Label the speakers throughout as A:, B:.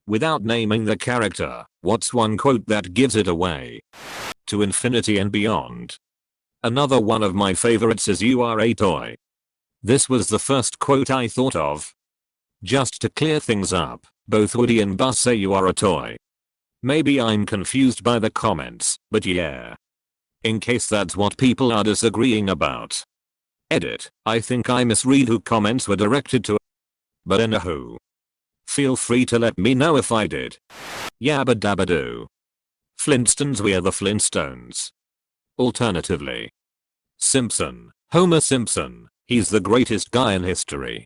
A: Without naming the character, what's one quote that gives it away? To infinity and beyond. Another one of my favorites is "You are a toy." This was the first quote I thought of. Just to clear things up, both Woody and Buzz say you are a toy. Maybe I'm confused by the comments, but yeah. In case that's what people are disagreeing about. Edit, I think I misread who comments were directed to. But anywho. Feel free to let me know if I did. Yabba dabba doo. Flintstones, we're the Flintstones. Alternatively. Simpson, Homer Simpson, he's the greatest guy in history.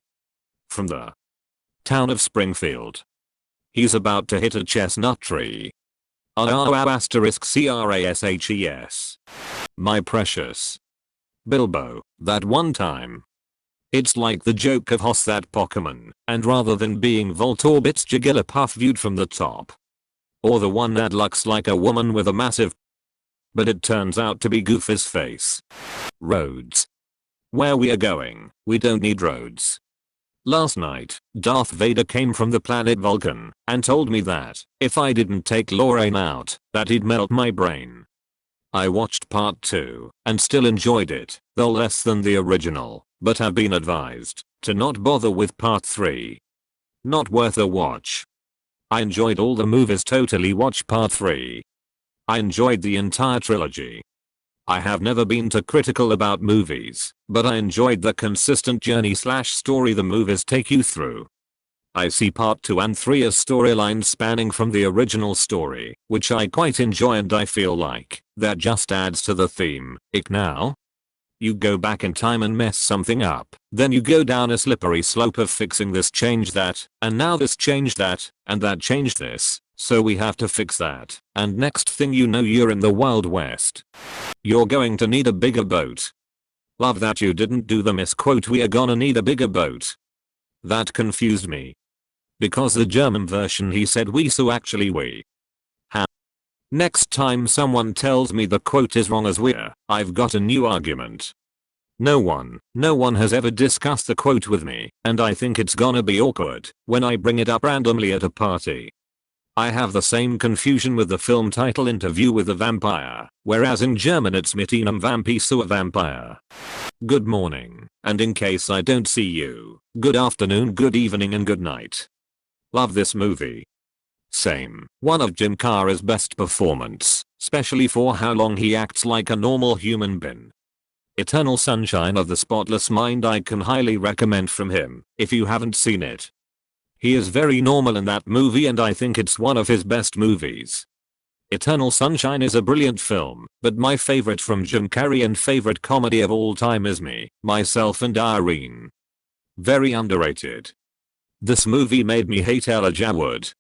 A: From the town of Springfield. He's about to hit a chestnut tree. ****************************************************************************************************************************************************************************************************************************************************************************************************** It's like the joke of Hoss that Pokemon, and rather than being Voltorbit's Jigglypuff viewed from the top. Or the one that looks like a woman with a massive, but it turns out to be Goofy's face. Roads. Where we are going, we don't need roads. Last night, Darth Vader came from the planet Vulcan and told me that if I didn't take Lorraine out, that he'd melt my brain. I watched part 2 and still enjoyed it, though less than the original, but have been advised to not bother with part 3. Not worth a watch. I enjoyed all the movies, totally watch part 3. I enjoyed the entire trilogy. I have never been too critical about movies, but I enjoyed the consistent journey/story the movies take you through. I see part 2 and 3 as storylines spanning from the original story, which I quite enjoy, and I feel like that just adds to the theme. Ick now? You go back in time and mess something up, then you go down a slippery slope of fixing this, change that, and now this changed that, and that changed this, so we have to fix that, and next thing you know you're in the Wild West. You're going to need a bigger boat. Love that you didn't do the misquote "we are gonna need a bigger boat." That confused me. Because the German version he said "we", so actually "we". Next time someone tells me the quote is wrong as "we're", I've got a new argument. No one has ever discussed the quote with me, and I think it's gonna be awkward when I bring it up randomly at a party. I have the same confusion with the film title "Interview with a Vampire", whereas in German it's "Mit einem Vampir zu a Vampire". Good morning, and in case I don't see you, good afternoon, good evening, and good night. Love this movie. Same. One of Jim Carrey's best performance, especially for how long he acts like a normal human being. Eternal Sunshine of the Spotless Mind I can highly recommend from him, if you haven't seen it. He is very normal in that movie, and I think it's one of his best movies. Eternal Sunshine is a brilliant film, but my favorite from Jim Carrey and favorite comedy of all time is Me, Myself and Irene. Very underrated. This movie made me hate Elijah Wood.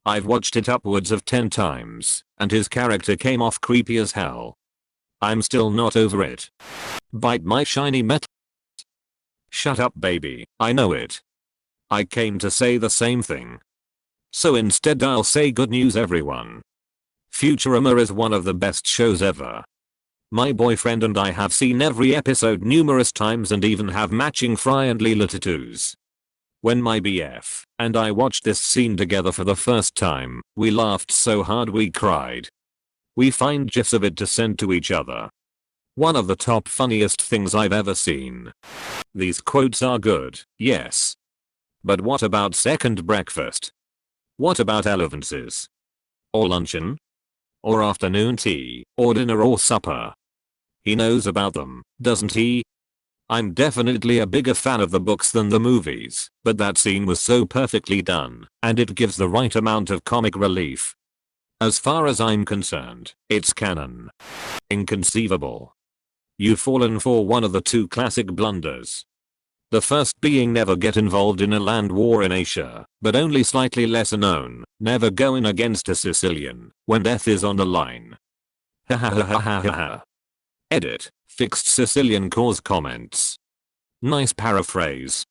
A: I've watched it upwards of 10 times, and his character came off creepy as hell. I'm still not over it. Bite my shiny metal. Shut up, baby, I know it. I came to say the same thing. So instead I'll say good news, everyone. Futurama is one of the best shows ever. My boyfriend and I have seen every episode numerous times and even have matching Fry and Leela tattoos. When my BF and I watched this scene together for the first time, we laughed so hard we cried. We find gifs of it to send to each other. One of the top funniest things I've ever seen. These quotes are good, yes. But what about second breakfast? What about allowances? Or luncheon? Or afternoon tea? Or dinner or supper? He knows about them, doesn't he? I'm definitely a bigger fan of the books than the movies, but that scene was so perfectly done, and it gives the right amount of comic relief. As far as I'm concerned, it's canon. Inconceivable. You've fallen for one of the two classic blunders. The first being never get involved in a land war in Asia, but only slightly lesser known, never go in against a Sicilian when death is on the line. Ha ha ha ha ha ha. Edit. Fixed Sicilian cause comments. Nice paraphrase.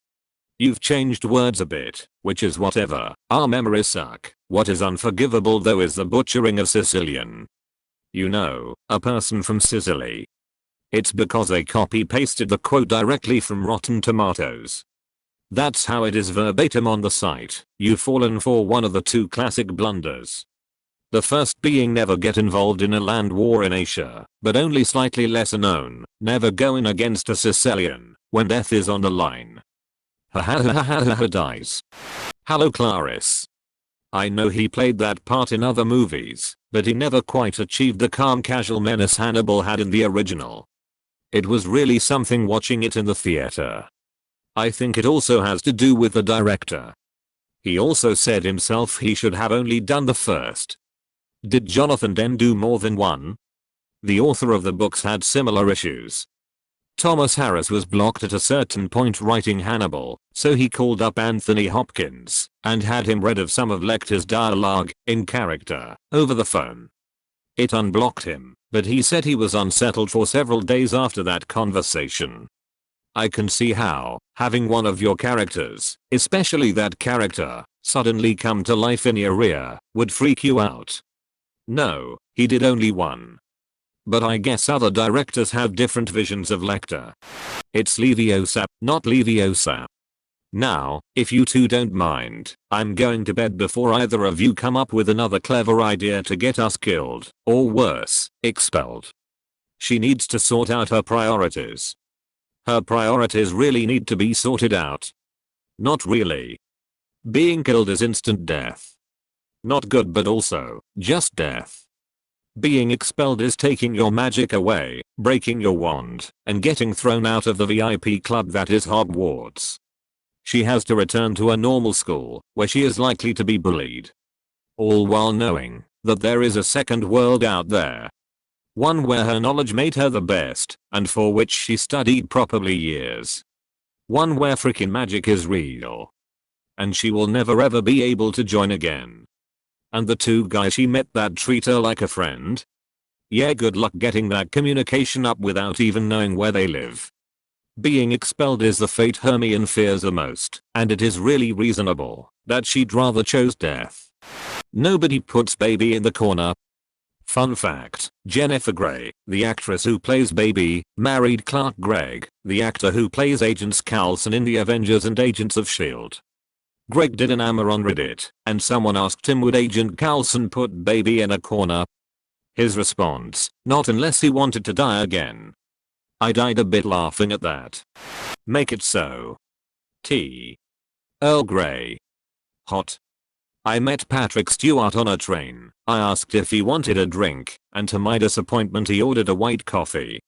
A: You've changed words a bit, which is whatever. Our memories suck. What is unforgivable though is the butchering of Sicilian. You know, a person from Sicily. It's because they copy-pasted the quote directly from Rotten Tomatoes. That's how it is verbatim on the site. You've fallen for one of the two classic blunders. The first being never get involved in a land war in Asia, but only slightly lesser known, never go in against a Sicilian when death is on the line. Ha ha ha ha ha ha dies. Hello Clarice. I know he played that part in other movies, but he never quite achieved the calm casual menace Hannibal had in the original. It was really something watching it in the theater. I think it also has to do with the director. He also said himself he should have only done the first. Did Jonathan Demme do more than one? The author of the books had similar issues. Thomas Harris was blocked at a certain point writing Hannibal, so he called up Anthony Hopkins and had him read of some of Lecter's dialogue, in character, over the phone. It unblocked him, but he said he was unsettled for several days after that conversation. I can see how, having one of your characters, especially that character, suddenly come to life in your rear, would freak you out. No, he did only one. But I guess other directors have different visions of Lecter. It's Leviosa, not Leviosa. Now, if you two don't mind, I'm going to bed before either of you come up with another clever idea to get us killed, or worse, expelled. She needs to sort out her priorities. Her priorities really need to be sorted out. Not really. Being killed is instant death. Not good but also, just death. Being expelled is taking your magic away, breaking your wand, and getting thrown out of the VIP club that is Hogwarts. She has to return to a normal school, where she is likely to be bullied. All while knowing that there is a second world out there. One where her knowledge made her the best, and for which she studied probably years. One where freaking magic is real. And she will never ever be able to join again. And the two guys she met that treat her like a friend? Yeah, good luck getting that communication up without even knowing where they live. Being expelled is the fate Hermione fears the most, and it is really reasonable that she'd rather chose death. Nobody puts Baby in the corner. Fun fact, Jennifer Grey, the actress who plays Baby, married Clark Gregg, the actor who plays Agent Coulson in the Avengers and Agents of S.H.I.E.L.D. Greg did an AMA on Reddit, and someone asked him would Agent Coulson put Baby in a corner. His response, not unless he wanted to die again. I died a bit laughing at that. Make it so. Tea. Earl Grey. Hot. I met Patrick Stewart on a train. I asked if he wanted a drink, and to my disappointment he ordered a white coffee.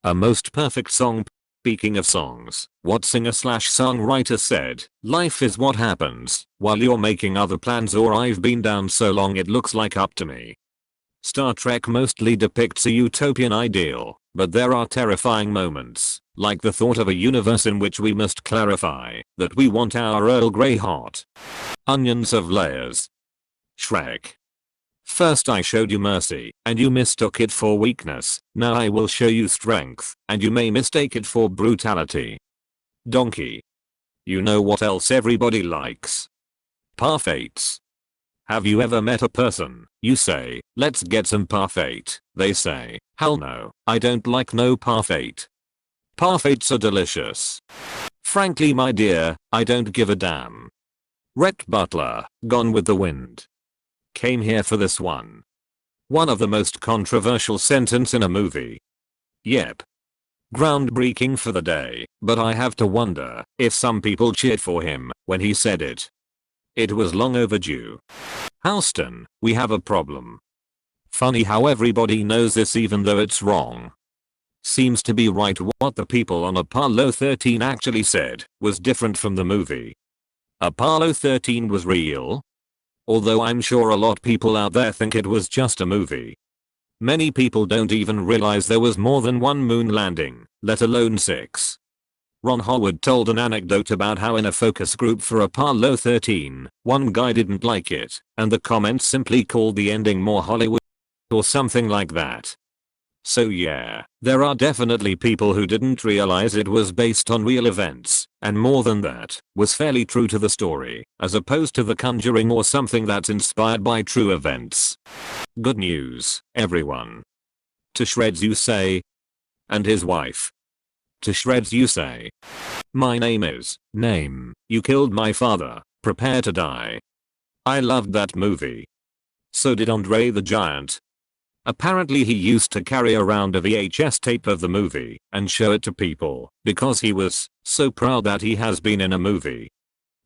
A: A most perfect song. Speaking of songs, what singer/songwriter said, life is what happens while you're making other plans, or I've been down so long it looks like up to me. Star Trek mostly depicts a utopian ideal, but there are terrifying moments, like the thought of a universe in which we must clarify that we want our Earl Grey hot. Onions of layers. Shrek. First I showed you mercy, and you mistook it for weakness. Now I will show you strength, and you may mistake it for brutality. Donkey. You know what else everybody likes? Parfaits. Have you ever met a person, you say, let's get some parfait, they say, hell no, I don't like no parfait. Parfaits are delicious. Frankly my dear, I don't give a damn. Rhett Butler, Gone with the Wind. Came here for this one. One of the most controversial sentence in a movie. Yep. Groundbreaking for the day, but I have to wonder if some people cheered for him when he said it. It was long overdue. Houston, we have a problem. Funny how everybody knows this even though it's wrong. Seems to be right. What the people on Apollo 13 actually said was different from the movie. Apollo 13 was real. Although I'm sure a lot people out there think it was just a movie. Many people don't even realize there was more than one moon landing, let alone 6. Ron Howard told an anecdote about how in a focus group for Apollo 13, one guy didn't like it, and the comments simply called the ending more Hollywood or something like that. So yeah, there are definitely people who didn't realize it was based on real events, and more than that, was fairly true to the story, as opposed to The Conjuring or something that's inspired by true events. Good news, everyone. To shreds you say. And his wife. To shreds you say. My name is, name, you killed my father, prepare to die. I loved that movie. So did Andre the Giant. Apparently he used to carry around a VHS tape of the movie and show it to people because he was so proud that he has been in a movie.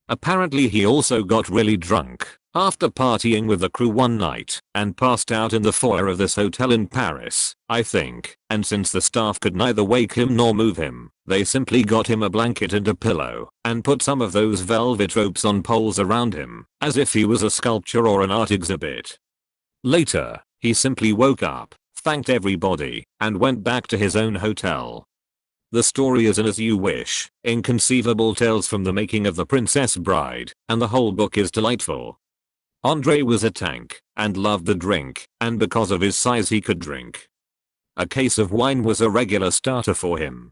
A: Apparently he also got really drunk after partying with the crew one night and passed out in the foyer of this hotel in Paris, I think, and since the staff could neither wake him nor move him, they simply got him a blanket and a pillow and put some of those velvet ropes on poles around him as if he was a sculpture or an art exhibit. Later, he simply woke up, thanked everybody, and went back to his own hotel. The story is an as you wish, inconceivable tales from the making of The Princess Bride, and the whole book is delightful. Andre was a tank, and loved the drink, and because of his size he could drink. A case of wine was a regular starter for him.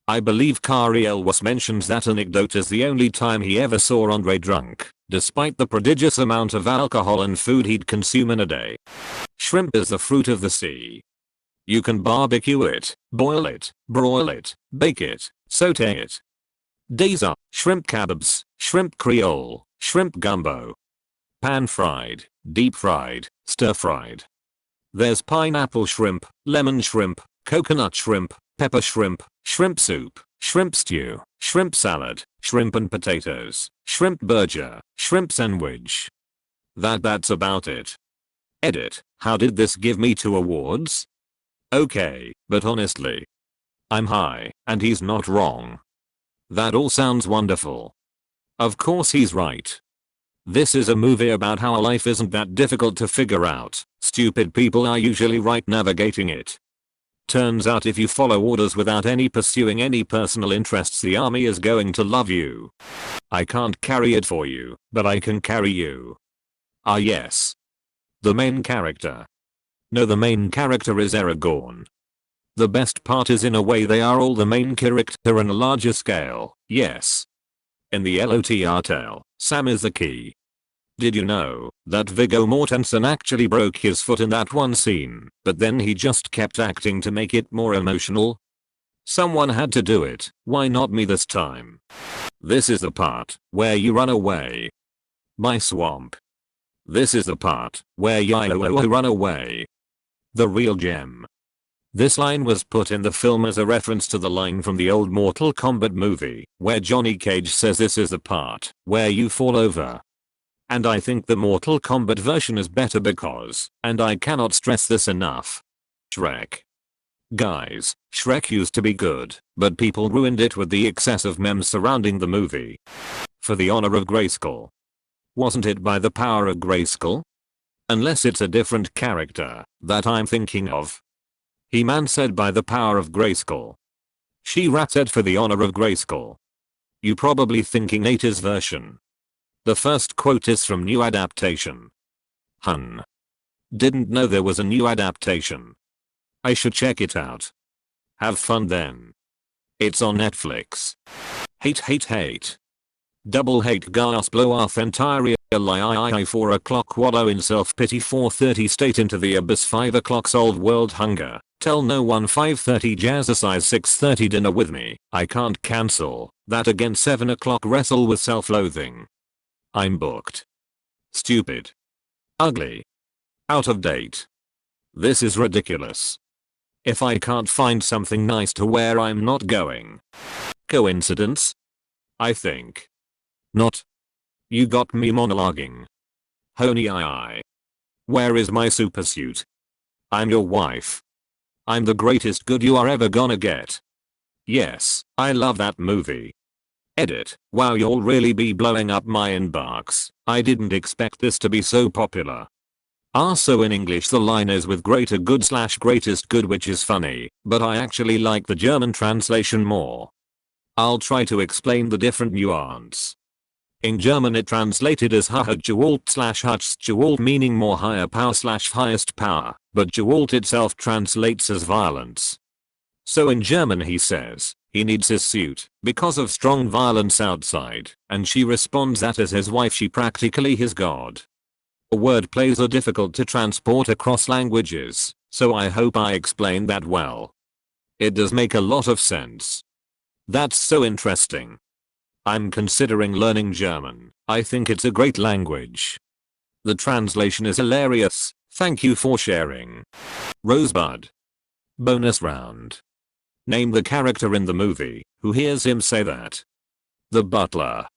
A: I believe Kari Elwes mentions that anecdote as the only time he ever saw Andre drunk, despite the prodigious amount of alcohol and food he'd consume in a day. Shrimp is the fruit of the sea. You can barbecue it, boil it, broil it, bake it, saute it. Days are shrimp kebabs, shrimp creole, shrimp gumbo. Pan fried, deep fried, stir fried. There's pineapple shrimp, lemon shrimp, coconut shrimp, pepper shrimp, shrimp soup, shrimp stew, shrimp salad, shrimp and potatoes, shrimp burger, shrimp sandwich. That's about it. Edit. How did this give me 2 awards? Okay, but honestly, I'm high, and he's not wrong. That all sounds wonderful. Of course he's right. This is a movie about how life isn't that difficult to figure out. Stupid people are usually right navigating it. Turns out if you follow orders without pursuing any personal interests, the army is going to love you. I can't carry it for you, but I can carry you. Ah yes. The main character. No, the main character is Aragorn. The best part is in a way they are all the main character on a larger scale, yes. In the LOTR tale, Sam is the key. Did you know that Viggo Mortensen actually broke his foot in that one scene, but then he just kept acting to make it more emotional? Someone had to do it, why not me this time? This is the part where you run away. My swamp. This is the part where you run away. The real gem. This line was put in the film as a reference to the line from the old Mortal Kombat movie, where Johnny Cage says this is the part where you fall over. And I think the Mortal Kombat version is better because, and I cannot stress this enough, Shrek. Guys, Shrek used to be good, but people ruined it with the excessive memes surrounding the movie. For the honor of Grayskull. Wasn't it by the power of Grayskull? Unless it's a different character that I'm thinking of. He-Man said by the power of Grayskull. She-Rat said for the honor of Grayskull. You probably thinking 80s version. The first quote is from New Adaptation. Hun. Didn't know there was a new adaptation. I should check it out. Have fun then. It's on Netflix. Hate. Double hate gas blow off entire lie 4 o'clock wallow in self-pity 4:30 state into the abyss 5 o'clock solve world hunger. Tell no one 5:30 jazzercise 6:30 dinner with me. I can't cancel that again 7 o'clock wrestle with self-loathing. I'm booked. Stupid. Ugly. Out of date. This is ridiculous. If I can't find something nice to wear I'm not going. Coincidence? I think. Not. You got me monologuing. Honey I. Where is my supersuit? I'm your wife. I'm the greatest good you are ever gonna get. Yes, I love that movie. Edit. Wow, you'll really be blowing up my inbox. I didn't expect this to be so popular. Also in English the line is with greater good / greatest good, which is funny, but I actually like the German translation more. I'll try to explain the different nuance. In German it translated as Gewalt / Gewalt, meaning more higher power / highest power, but Gewalt itself translates as violence. So in German he says he needs his suit because of strong violence outside, and she responds that as his wife she practically his god. Word plays are difficult to transport across languages, so I hope I explained that well. It does make a lot of sense. That's so interesting. I'm considering learning German. I think it's a great language. The translation is hilarious. Thank you for sharing. Rosebud. Bonus round. Name the character in the movie who hears him say that. The butler.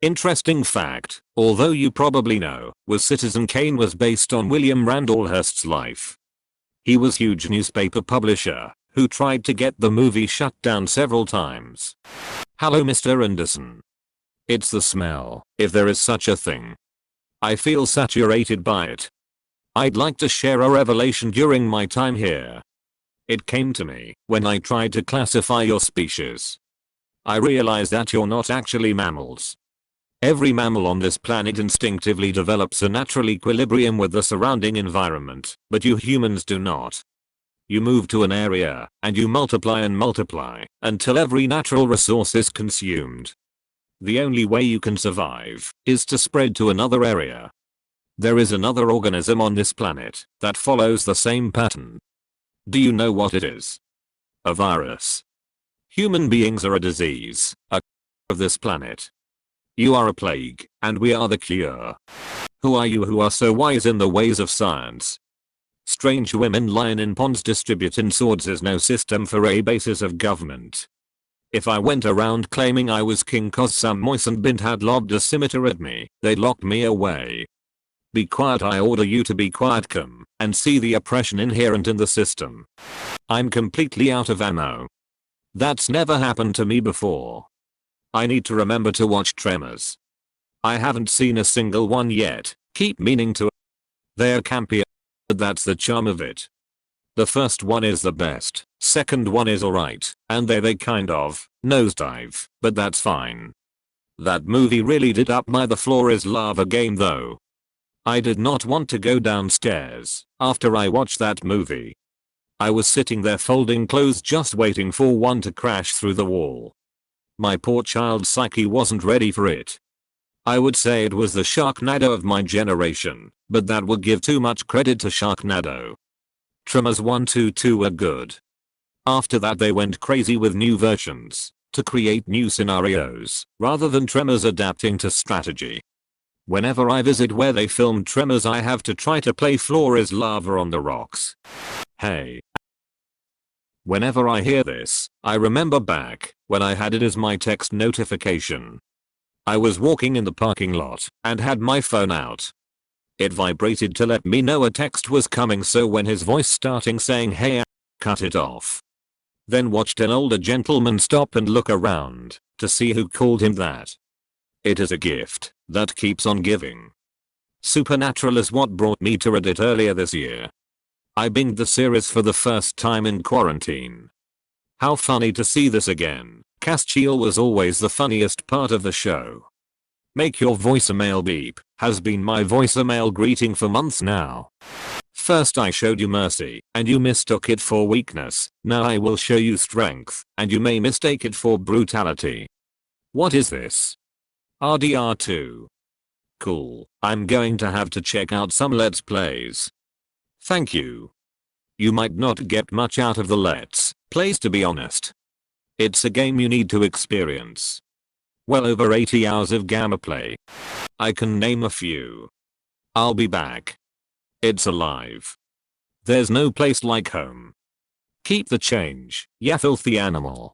A: Interesting fact, although you probably know, was Citizen Kane was based on William Randall Hearst's life. He was a huge newspaper publisher who tried to get the movie shut down several times. Hello Mr. Anderson. It's the smell, if there is such a thing. I feel saturated by it. I'd like to share a revelation during my time here. It came to me when I tried to classify your species. I realized that you're not actually mammals. Every mammal on this planet instinctively develops a natural equilibrium with the surrounding environment, but you humans do not. You move to an area, and you multiply and multiply, until every natural resource is consumed. The only way you can survive is to spread to another area. There is another organism on this planet that follows the same pattern. Do you know what it is? A virus. Human beings are a disease, of this planet. You are a plague, and we are the cure. Who are you who are so wise in the ways of science? Strange women lying in ponds distributing swords is no system for a basis of government. If I went around claiming I was king cause some moistened bint had lobbed a scimitar at me, they'd lock me away. Be quiet, I order you to be quiet, come and see the oppression inherent in the system. I'm completely out of ammo. That's never happened to me before. I need to remember to watch Tremors. I haven't seen a single one yet, keep meaning to. They're campy, but that's the charm of it. The first one is the best, second one is alright, and they kind of nosedive, but that's fine. That movie really did up my The Floor is Lava game though. I did not want to go downstairs after I watched that movie. I was sitting there folding clothes just waiting for one to crash through the wall. My poor child's psyche wasn't ready for it. I would say it was the Sharknado of my generation, but that would give too much credit to Sharknado. Tremors 1, 2, 2 were good. After that they went crazy with new versions to create new scenarios rather than Tremors adapting to strategy. Whenever I visit where they filmed Tremors I have to try to play Floor is Lava on the rocks. Hey. Whenever I hear this, I remember back when I had it as my text notification. I was walking in the parking lot and had my phone out. It vibrated to let me know a text was coming, so when his voice starting saying hey, cut it off. Then watched an older gentleman stop and look around to see who called him that. It is a gift that keeps on giving. Supernatural is what brought me to Reddit earlier this year. I binged the series for the first time in quarantine. How funny to see this again. Castiel was always the funniest part of the show. Make your voicemail beep has been my voicemail greeting for months now. First I showed you mercy and you mistook it for weakness. Now I will show you strength and you may mistake it for brutality. What is this? RDR2. Cool. I'm going to have to check out some Let's Plays. Thank you. You might not get much out of the Let's Plays, to be honest. It's a game you need to experience. Well over 80 hours of gameplay. I can name a few. I'll be back. It's alive. There's no place like home. Keep the change, ya filthy animal.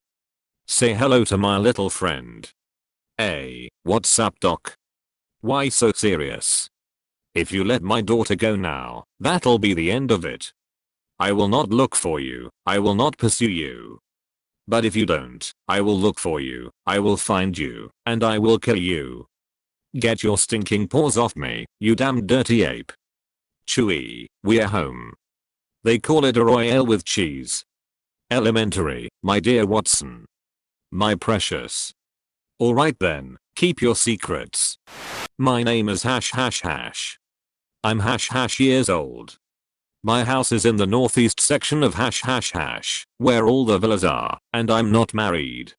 A: Say hello to my little friend. Hey, what's up, doc? Why so serious? If you let my daughter go now, that'll be the end of it. I will not look for you, I will not pursue you. But if you don't, I will look for you, I will find you, and I will kill you. Get your stinking paws off me, you damn dirty ape. Chewie, we're home. They call it a royale with cheese. Elementary, my dear Watson. My precious. Alright then, keep your secrets. My name is hash hash hash. I'm hash hash years old. My house is in the northeast section of hash hash hash, where all the villas are, and I'm not married.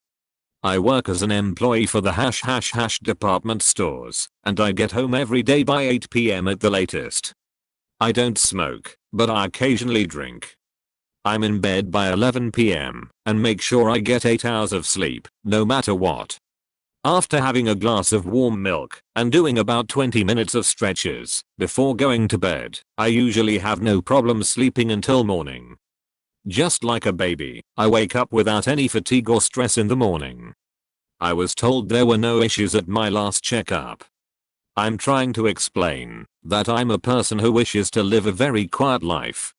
A: I work as an employee for the hash hash hash department stores, and I get home every day by 8 PM at the latest. I don't smoke, but I occasionally drink. I'm in bed by 11 p.m. and make sure I get 8 hours of sleep, no matter what. After having a glass of warm milk and doing about 20 minutes of stretches before going to bed, I usually have no problem sleeping until morning. Just like a baby, I wake up without any fatigue or stress in the morning. I was told there were no issues at my last checkup. I'm trying to explain that I'm a person who wishes to live a very quiet life.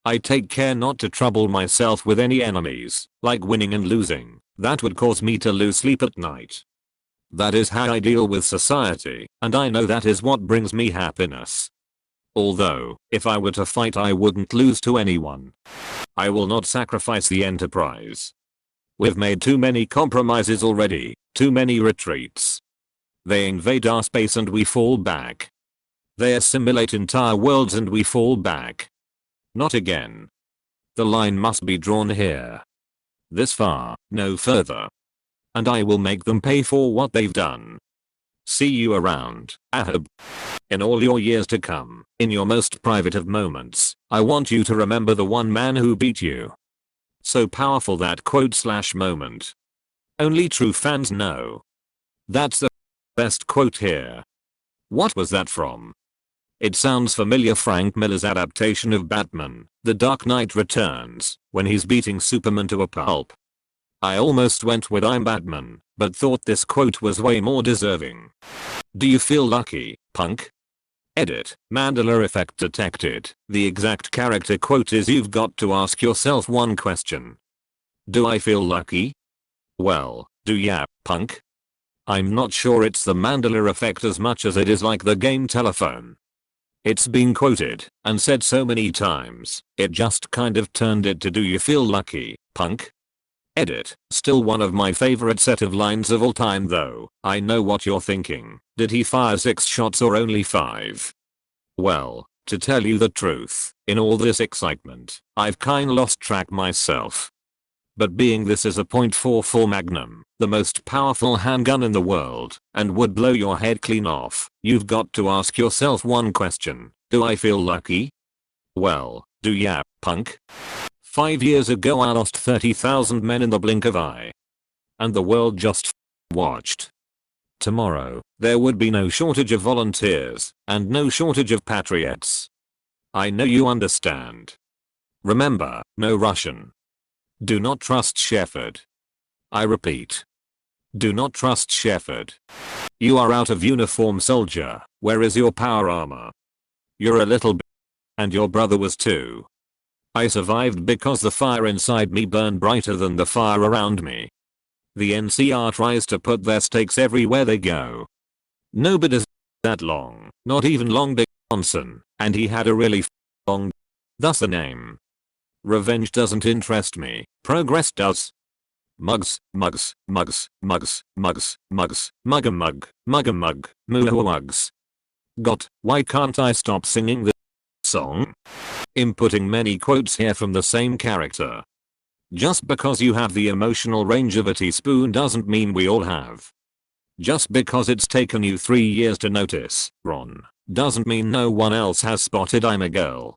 A: I take care not to trouble myself with any enemies, like winning and losing, that would cause me to lose sleep at night. That is how I deal with society, and I know that is what brings me happiness. Although, if I were to fight I wouldn't lose to anyone. I will not sacrifice the Enterprise. We've made too many compromises already, too many retreats. They invade our space and we fall back. They assimilate entire worlds and we fall back. Not again. The line must be drawn here. This far, no further. And I will make them pay for what they've done. See you around, Ahab. In all your years to come, in your most private of moments, I want you to remember the one man who beat you. So powerful that quote/moment. Only true fans know. That's the best quote here. What was that from? It sounds familiar. Frank Miller's adaptation of Batman, The Dark Knight Returns, when he's beating Superman to a pulp. I almost went with I'm Batman, but thought this quote was way more deserving. Do you feel lucky, punk? Edit, Mandela effect detected. The exact character quote is you've got to ask yourself one question. Do I feel lucky? Well, do ya, punk? I'm not sure it's the Mandela effect as much as it is like the game telephone. It's been quoted and said so many times, it just kind of turned it to do you feel lucky, punk? Edit, still one of my favorite set of lines of all time though. I know what you're thinking. Did he fire 6 shots or only 5? Well, to tell you the truth, in all this excitement, I've kinda lost track myself. But being this is a .44 Magnum, the most powerful handgun in the world, and would blow your head clean off, you've got to ask yourself one question. Do I feel lucky? Well, do ya, punk? 5 years ago I lost 30,000 men in the blink of eye. And the world just watched. Tomorrow, there would be no shortage of volunteers, and no shortage of patriots. I know you understand. Remember, no Russian. Do not trust Shepard. I repeat. Do not trust Shepard. You are out of uniform, soldier. Where is your power armor? You're a little bit. And your brother was too. I survived because the fire inside me burned brighter than the fire around me. The NCR tries to put their stakes everywhere they go. Nobody's that long, not even Long Dick Johnson, and he had a really long. Thus the name. Revenge doesn't interest me, progress does. Mugs, mugs, mugs, mugs, mugs, mugs, mug a mug, mugs. God, why can't I stop singing this song? Inputting many quotes here from the same character. Just because you have the emotional range of a teaspoon doesn't mean we all have. Just because it's taken you 3 years to notice, Ron, doesn't mean no one else has spotted I'm a girl.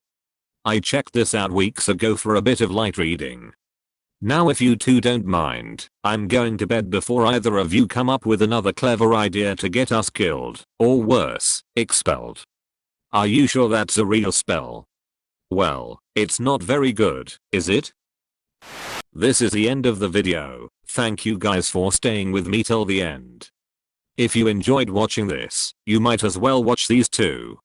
A: I checked this out weeks ago for a bit of light reading. Now if you two don't mind, I'm going to bed before either of you come up with another clever idea to get us killed, or worse, expelled. Are you sure that's a real spell? Well, it's not very good, is it? This is the end of the video. Thank you guys for staying with me till the end. If you enjoyed watching this, you might as well watch these two.